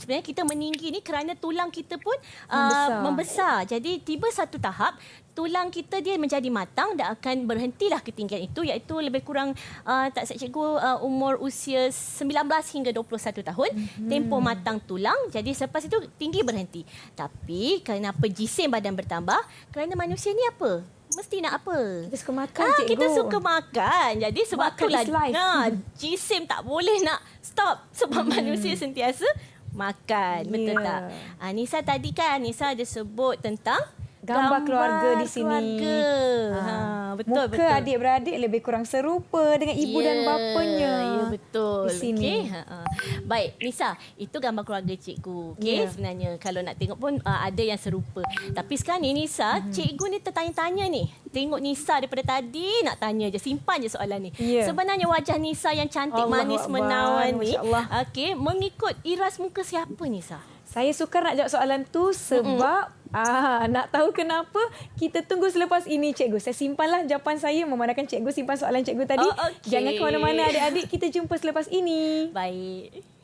Sebenarnya kita meninggi ni kerana tulang kita pun membesar. Jadi tiba satu tahap tulang kita dia menjadi matang dan akan berhentilah ketinggian itu, iaitu lebih kurang tak silap cikgu umur usia 19 hingga 21 tahun tempoh matang tulang. Jadi selepas itu tinggi berhenti. Tapi kenapa jisim badan bertambah? Kerana manusia ni apa? Mesti nak apa? Kita suka makan, cikgu. Kita suka makan. Jadi sebab makan itulah jisim tak boleh nak stop sebab manusia sentiasa makan. Betul tak? Nisa tadi kan, Nisa ada sebut tentang gambar keluarga di sini. Keluarga. Betul, Muka betul. adik-beradik lebih kurang serupa dengan ibu dan bapanya. Ya, betul. Di sini. Okey. Baik, Nisa, itu gambar keluarga cikgu. Okey, sebenarnya kalau nak tengok pun ada yang serupa. Tapi sekarang ni Nisa, cikgu ni tertanya-tanya ni. Tengok Nisa daripada tadi nak tanya je, simpan je soalan ni. Sebenarnya wajah Nisa yang cantik, Allahu manis, Akbar, menawan ni, Masya Allah. okey, mengikut iras muka siapa Nisa? Saya suka nak jawab soalan tu sebab nak tahu kenapa, kita tunggu selepas ini cikgu. Saya simpanlah jawapan saya memandangkan cikgu simpan soalan cikgu tadi. Okey. Jangan ke mana-mana adik-adik, kita jumpa selepas ini. Baik.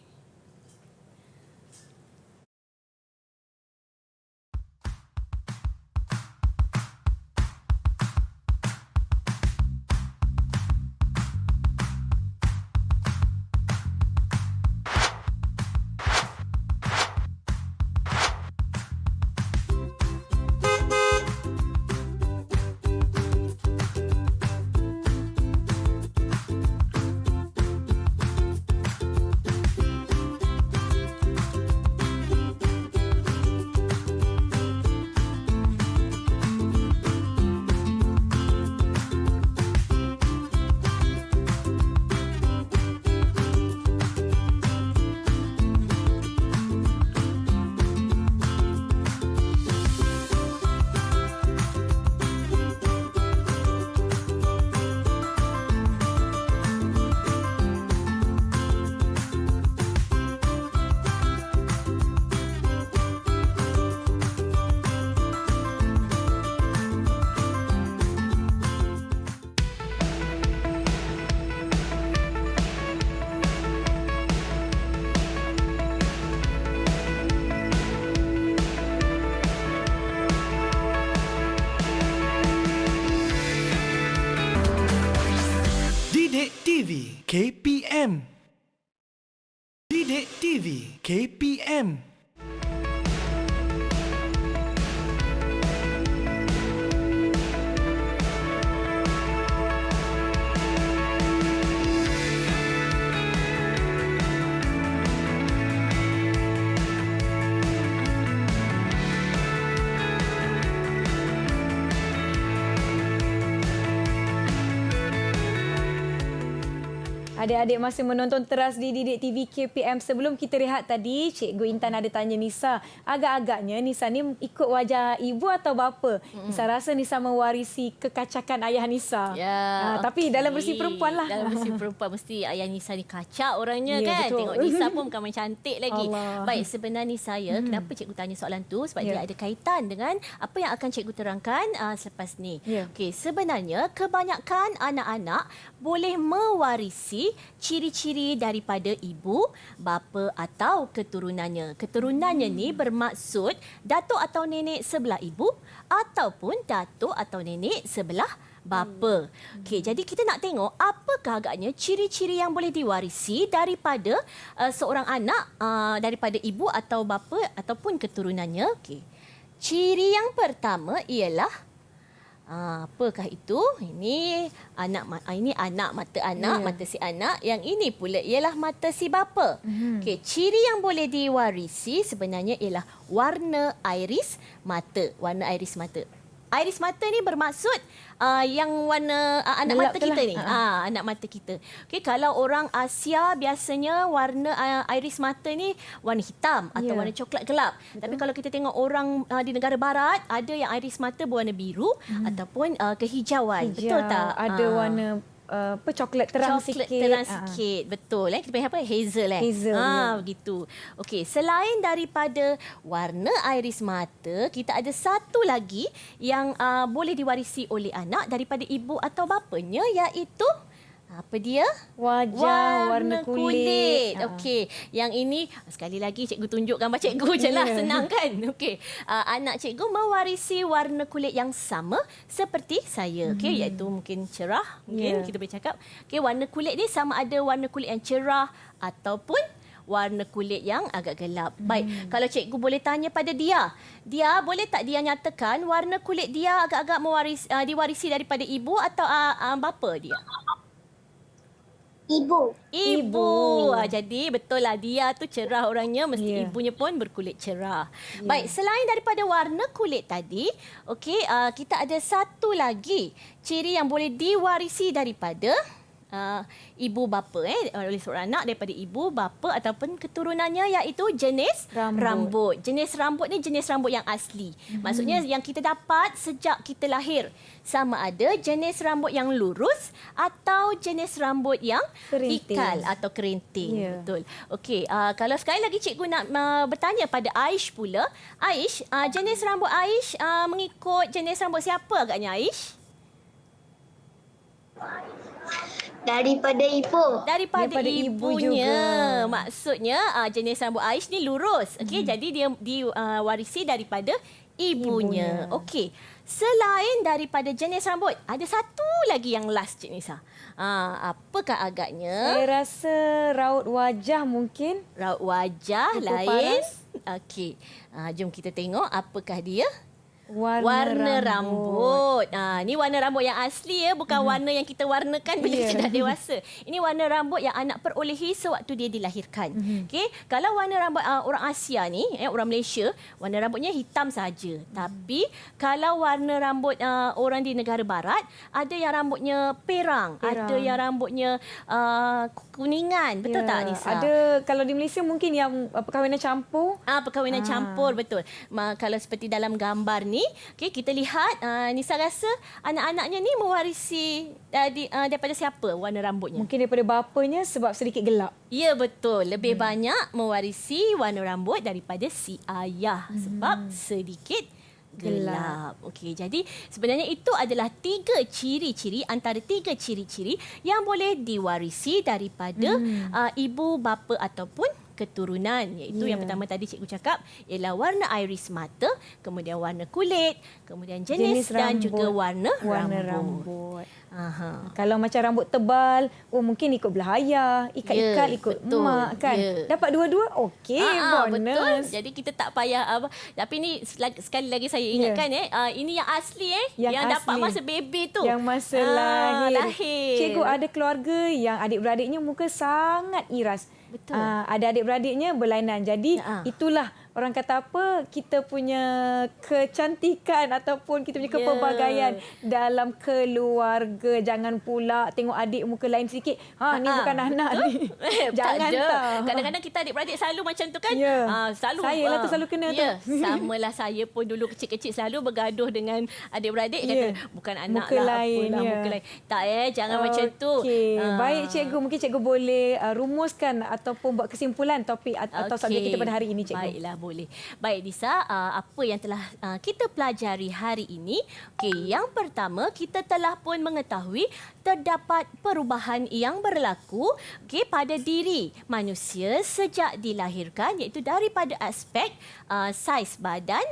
Didik TV KPM. Didik TV KPM. Adik-adik masih menonton teras di Didik TV KPM. Sebelum kita rehat tadi, Cikgu Intan ada tanya Nisa. Agak-agaknya Nisa ni ikut wajah ibu atau bapa? Nisa rasa Nisa mewarisi kekacakan ayah Nisa. Tapi dalam bersih perempuan lah. Dalam bersih perempuan mesti ayah Nisa ni kacak orangnya kan. Betul. Tengok Nisa pun bukan main cantik lagi. Allah. Baik, sebenarnya saya kenapa cikgu tanya soalan tu? Sebab dia ada kaitan dengan apa yang akan cikgu terangkan selepas ni. Okey, sebenarnya kebanyakan anak-anak boleh mewarisi ciri-ciri daripada ibu, bapa atau keturunannya. Keturunannya ni bermaksud datuk atau nenek sebelah ibu ataupun datuk atau nenek sebelah bapa. Okey, jadi kita nak tengok apakah agaknya ciri-ciri yang boleh diwarisi daripada seorang anak daripada ibu atau bapa ataupun keturunannya. Okey. Ciri yang pertama ialah apakah itu? Ini anak mata anak, mata si anak. Yang ini pula ialah mata si bapa. Okey, ciri yang boleh diwarisi sebenarnya ialah warna iris mata. Warna iris mata. Iris mata ni bermaksud yang warna anak Gelap mata tu kita lah. ni. Anak mata kita. Okey, kalau orang Asia biasanya warna iris mata ni warna hitam atau warna coklat gelap. Tapi kalau kita tengok orang di negara barat, ada yang iris mata berwarna biru ataupun kehijauan. Betul tak? Ada warna coklat terang Coklat sikit. terang sikit. Betul. Kita panggil apa? Hazel. Hazel, Begitu. Okey, selain daripada warna iris mata, kita ada satu lagi yang boleh diwarisi oleh anak daripada ibu atau bapanya, iaitu apa dia? Wajah, warna kulit. Okey, yang ini sekali lagi cikgu tunjuk gambar cikgu je lah. Senang kan? Okey, anak cikgu mewarisi warna kulit yang sama seperti saya. Okey, iaitu mungkin cerah. Mungkin kita boleh cakap. Okey, warna kulit ni sama ada warna kulit yang cerah ataupun warna kulit yang agak gelap. Baik, kalau cikgu boleh tanya pada Dia. Dia, boleh tak dia nyatakan warna kulit dia agak-agak diwarisi daripada ibu atau bapa dia? Ibu. Ibu. Jadi betul lah, dia tu cerah orangnya, mesti ibunya pun berkulit cerah. Baik, selain daripada warna kulit tadi, okey, kita ada satu lagi ciri yang boleh diwarisi daripada ibu bapa oleh seorang anak daripada ibu bapa ataupun keturunannya, iaitu jenis rambut. Jenis rambut ni jenis rambut yang asli. Maksudnya yang kita dapat sejak kita lahir. Sama ada jenis rambut yang lurus atau jenis rambut yang ikal atau kerinting. Betul. Okey, kalau sekali lagi cikgu nak bertanya pada Aish pula. Aish, jenis rambut Aish mengikut jenis rambut siapa agaknya Aish? Daripada ibu. Daripada ibunya. Maksudnya jenis rambut Aish ni lurus. Okey, jadi dia diwarisi daripada ibunya. Okey. Selain daripada jenis rambut, ada satu lagi yang last Cik Nisa. Apakah agaknya? Saya rasa raut wajah mungkin. Raut wajah Kuku lain. paras. Okey. Jom kita tengok apakah dia. Warna rambut. Ni warna rambut yang asli bukan warna yang kita warnakan bila kita dah dewasa. Ini warna rambut yang anak perolehi sewaktu dia dilahirkan. Okey, kalau warna rambut orang Asia ni, orang Malaysia, warna rambutnya hitam saja. Tapi kalau warna rambut orang di negara barat, ada yang rambutnya perang. Ada yang rambutnya kuningan. Betul tak Nisa? Ada, kalau di Malaysia mungkin yang perkahwinan campur. Perkahwinan campur, betul. Kalau seperti dalam gambar ni, okay, kita lihat Nisa rasa anak-anaknya ni mewarisi daripada siapa warna rambutnya? Mungkin daripada bapanya sebab sedikit gelap. Ya, betul. Lebih banyak mewarisi warna rambut daripada si ayah sebab sedikit gelap. Okey, jadi sebenarnya itu adalah antara tiga ciri-ciri yang boleh diwarisi daripada ibu bapa ataupun keturunan, iaitu yang pertama tadi cikgu cakap ialah warna iris mata, kemudian warna kulit, kemudian jenis dan juga warna rambut. Kalau macam rambut tebal, mungkin ikut belah ayah, ikat-ikat ikut mak kan. Dapat dua-dua, okey, bonus. Betul. Jadi kita tak payah tapi ni sekali lagi saya ingatkan ini yang asli yang dapat masa baby tu. Yang masa lahir. Cikgu ada keluarga yang adik-beradiknya muka sangat iras. Betul. Ada adik-beradiknya berlainan. Jadi itulah orang kata apa, kita punya kecantikan ataupun kita punya kepelbagaian dalam keluarga. Jangan pula tengok adik muka lain sikit. Ni bukan anak ni. Jangan tahu. Kadang-kadang kita adik-beradik selalu macam tu kan. Selalu. Saya lah tu selalu kena tu. Samalah saya pun dulu kecil-kecil selalu bergaduh dengan adik-beradik. Kata bukan anak muka lah. Lain, muka lain. Tak jangan macam tu. Baik cikgu, mungkin cikgu boleh rumuskan ataupun buat kesimpulan topik atau subjek kita pada hari ini cikgu. Baiklah, boleh. Baik Nisa, apa yang telah kita pelajari hari ini? Okey, yang pertama kita telah pun mengetahui terdapat perubahan yang berlaku pada diri manusia sejak dilahirkan, iaitu daripada aspek saiz badan,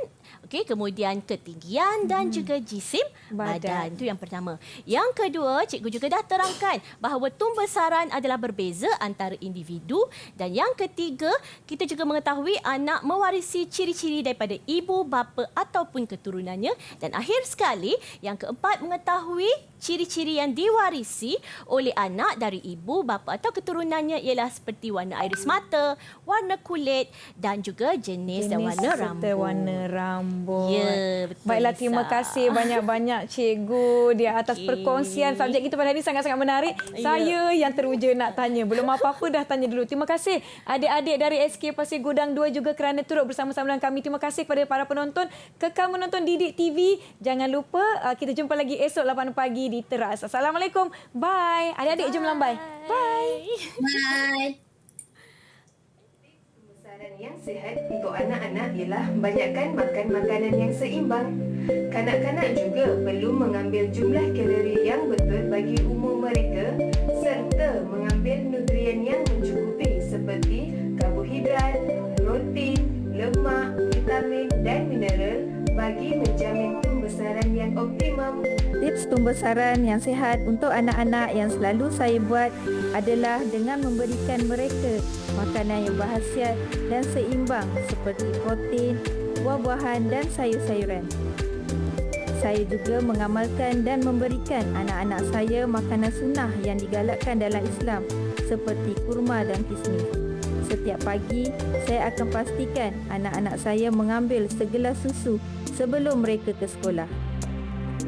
kemudian ketinggian dan juga jisim badan. Itu yang pertama. Yang kedua, cikgu juga dah terangkan bahawa tumbesaran adalah berbeza antara individu. Dan yang ketiga, kita juga mengetahui anak mewarisi ciri-ciri daripada ibu, bapa ataupun keturunannya. Dan akhir sekali, yang keempat, mengetahui ciri-ciri yang diwarisi oleh anak dari ibu, bapa atau keturunannya ialah seperti warna iris mata, warna kulit dan juga jenis dan warna rambut. Ya, betul. Baiklah, terima kasih banyak-banyak cikgu di atas perkongsian subjek kita pada hari ini sangat-sangat menarik. Saya yang teruja nak tanya. Belum apa-apa dah tanya dulu. Terima kasih adik-adik dari SK Pasir Gudang 2 juga kerana turut bersama-sama dengan kami. Terima kasih kepada para penonton. Kekal menonton Didik TV. Jangan lupa kita jumpa lagi esok 8 pagi di Teras. Assalamualaikum. Bye. Adik-adik jom lambai. Bye. Bye. Yang sihat untuk anak-anak ialah banyakkan makan makanan yang seimbang. Kanak-kanak juga perlu mengambil jumlah kalori yang betul bagi umur mereka serta mengambil nutrien yang mencukupi seperti karbohidrat, protein, lemak, vitamin dan mineral bagi menjamin pembesaran yang optimum. Tips pembesaran yang sihat untuk anak-anak yang selalu saya buat adalah dengan memberikan mereka makanan yang berkhasiat dan seimbang seperti protein, buah-buahan dan sayur-sayuran. Saya juga mengamalkan dan memberikan anak-anak saya makanan sunnah yang digalakkan dalam Islam seperti kurma dan kismis. Setiap pagi, saya akan pastikan anak-anak saya mengambil segelas susu sebelum mereka ke sekolah.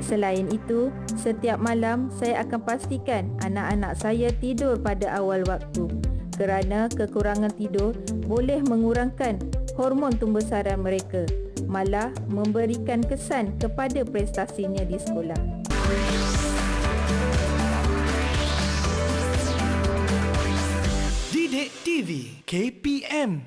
Selain itu, setiap malam saya akan pastikan anak-anak saya tidur pada awal waktu kerana kekurangan tidur boleh mengurangkan hormon tumbesaran mereka, malah memberikan kesan kepada prestasinya di sekolah. Didik TV KPM